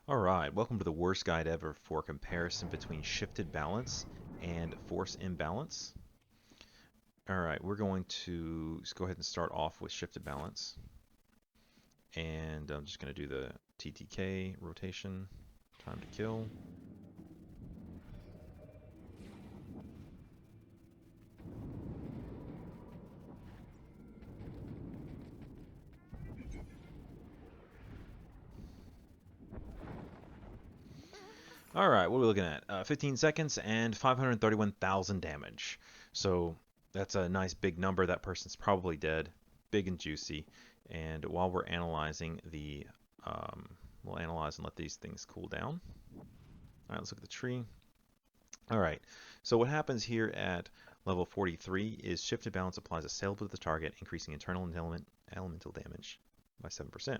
Alright, welcome to the worst guide ever for comparison between shifted balance and force imbalance. Alright, we're going to just go ahead and start off with shifted balance. And I'm just going to do the TTK rotation, time to kill. Alright, what are we looking at? 15 seconds and 531,000 damage. So that's a nice big number. That person's probably dead. Big and juicy. And while we're analyzing we'll analyze and let these things cool down. Alright, let's look at the tree. Alright, so what happens here at level 43 is shifted balance applies a saleable to the target, increasing internal and elemental damage by 7%.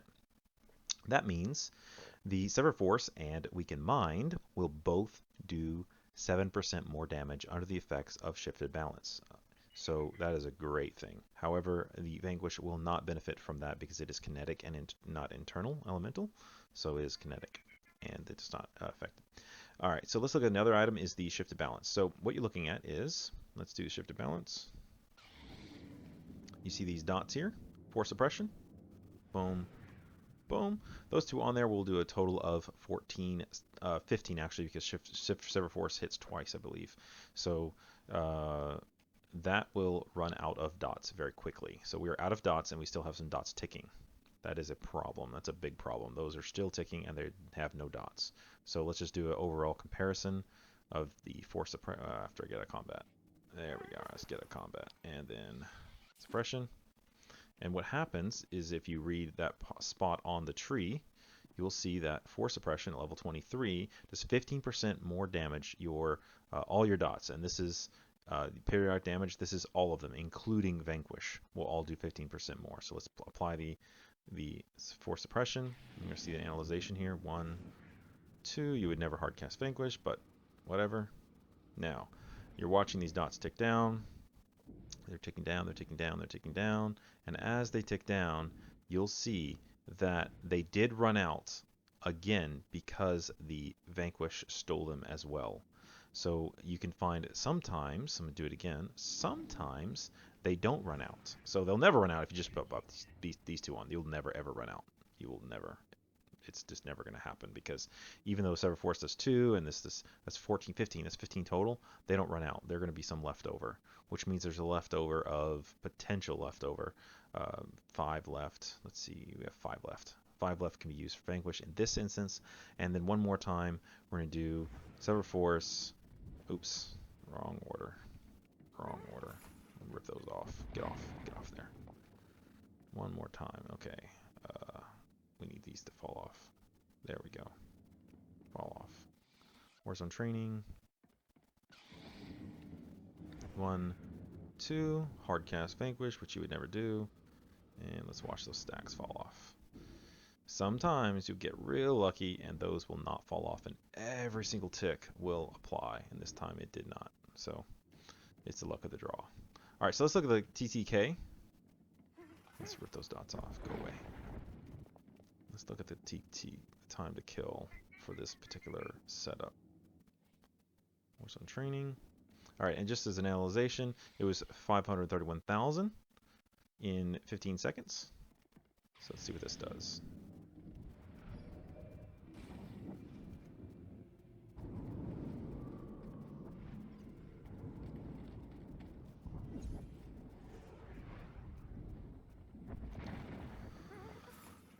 That means the Sever Force and Weaken Mind will both do 7% more damage under the effects of shifted balance. So that is a great thing. However, the Vanquish will not benefit from that because it is kinetic and not internal elemental. So it is kinetic and it's not affected. All right, so let's look at another item is the shifted balance. So what you're looking at is, let's do shifted balance. You see these dots here, force suppression, boom, boom. Those two on there will do a total of 15 actually, because Sever Force hits twice, I believe. So that will run out of dots very quickly. So we are out of dots and we still have some dots ticking. That is a problem. That's a big problem. Those are still ticking and they have no dots. So let's just do an overall comparison of the force after I get a combat. There we go. Let's get a combat and then suppression. And what happens is if you read that spot on the tree, you will see that force suppression at level 23 does 15% more damage all your dots. And this is periodic damage. This is all of them, including Vanquish, will all do 15% more. So let's apply the force suppression. You're going to see the analyzation here. 1, 2. You would never hardcast Vanquish, but whatever. Now, you're watching these dots tick down. They're ticking down, they're ticking down, they're ticking down. And as they tick down, you'll see that they did run out again because the Vanquish stole them as well. So you can find sometimes, I'm going to do it again, sometimes they don't run out. So they'll never run out if you just put up these two on. You'll never ever run out. You will never. It's just never going to happen because even though Sever Force does 2 and that's 14, 15, that's 15 total, they don't run out. They're going to be some leftover, which means there's a leftover of potential leftover. 5 left. Let's see, we have 5 left. 5 left can be used for Vanquish in this instance. And then one more time, we're going to do Sever Force. Oops, wrong order. Wrong order. Rip those off. Get off there. One more time. Okay. We need these to fall off. There we go. Fall off. Warzone training. 1, 2. Hardcast Vanquish, which you would never do. And let's watch those stacks fall off. Sometimes you get real lucky and those will not fall off and every single tick will apply. And this time it did not. So it's the luck of the draw. Alright, so let's look at the TTK. Let's rip those dots off. Go away. Let's look at the time to kill for this particular setup. Warzone training. Alright, and just as an analyzation, it was 531,000 in 15 seconds. So let's see what this does.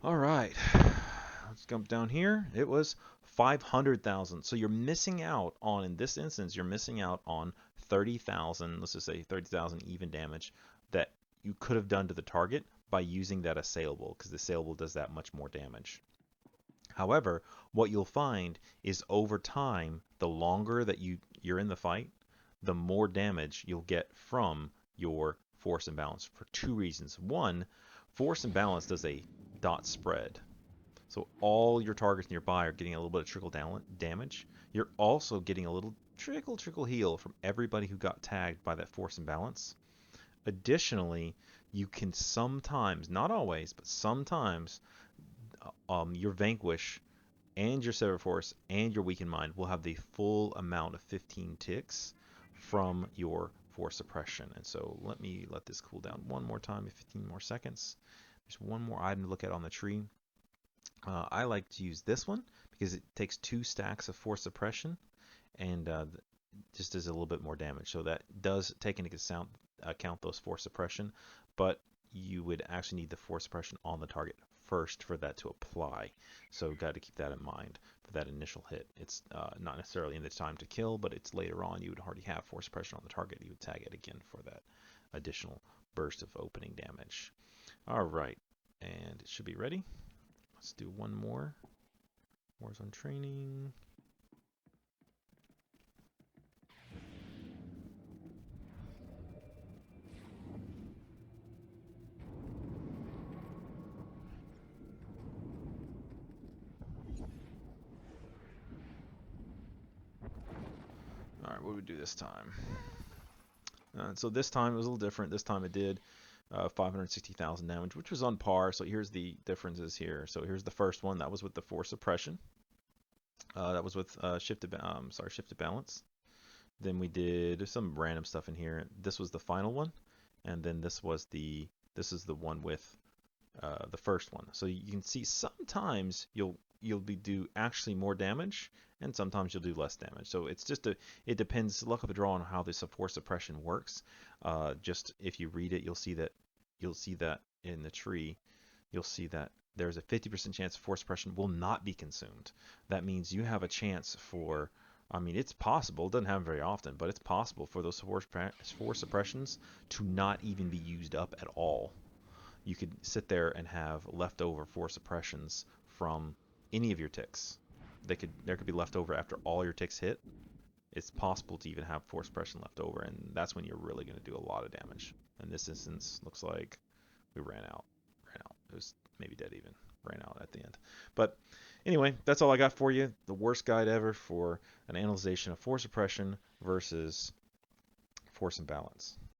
Alright, let's jump down here. It was 500,000. So you're missing out on, in this instance, you're missing out on 30,000, let's just say 30,000 even damage that you could have done to the target by using that assailable, because the assailable does that much more damage. However, what you'll find is over time, the longer that you're in the fight, the more damage you'll get from your force imbalance for 2 reasons. One, force imbalance does a dot spread. So all your targets nearby are getting a little bit of trickle down damage. You're also getting a little trickle heal from everybody who got tagged by that force imbalance. Additionally, you can sometimes, not always, but sometimes your Vanquish and your Sever Force and your Weakened Mind will have the full amount of 15 ticks from your Force Suppression. And so let this cool down one more time, 15 more seconds. There's one more item to look at on the tree. I like to use this one because it takes 2 stacks of Force Suppression and just does a little bit more damage. So that does take into account those Force Suppression, but you would actually need the Force Suppression on the target first for that to apply. So got to keep that in mind for that initial hit. It's not necessarily in the time to kill, but it's later on. You would already have Force Suppression on the target. You would tag it again for that additional burst of opening damage. All right, and it should be ready. Let's do one more. Warzone training. All right, what do we do this time? So this time it was a little different. This time it did 560,000 damage, which was on par. So here's the differences here. So here's the first one. That was with the Force Suppression. That was with shifted balance. Then we did some random stuff in here. This was the final one, and then this is the one with the first one. So you can see sometimes you'll do actually more damage, and sometimes you'll do less damage. So it depends. Luck of the draw on how this Force Suppression works. Just if you read it, you'll see that in the tree. You'll see that there's a 50% chance Force Suppression will not be consumed. That means you have a chance for. I mean, it's possible. It doesn't happen very often, but it's possible for those force suppressions to not even be used up at all. You could sit there and have leftover force suppressions from any of your ticks. There could be leftover after all your ticks hit. It's possible to even have force suppression left over, and that's when you're really going to do a lot of damage. In this instance, looks like we ran out. It was maybe dead even. Ran out at the end. But anyway, that's all I got for you. The worst guide ever for an analyzation of force suppression versus force and balance.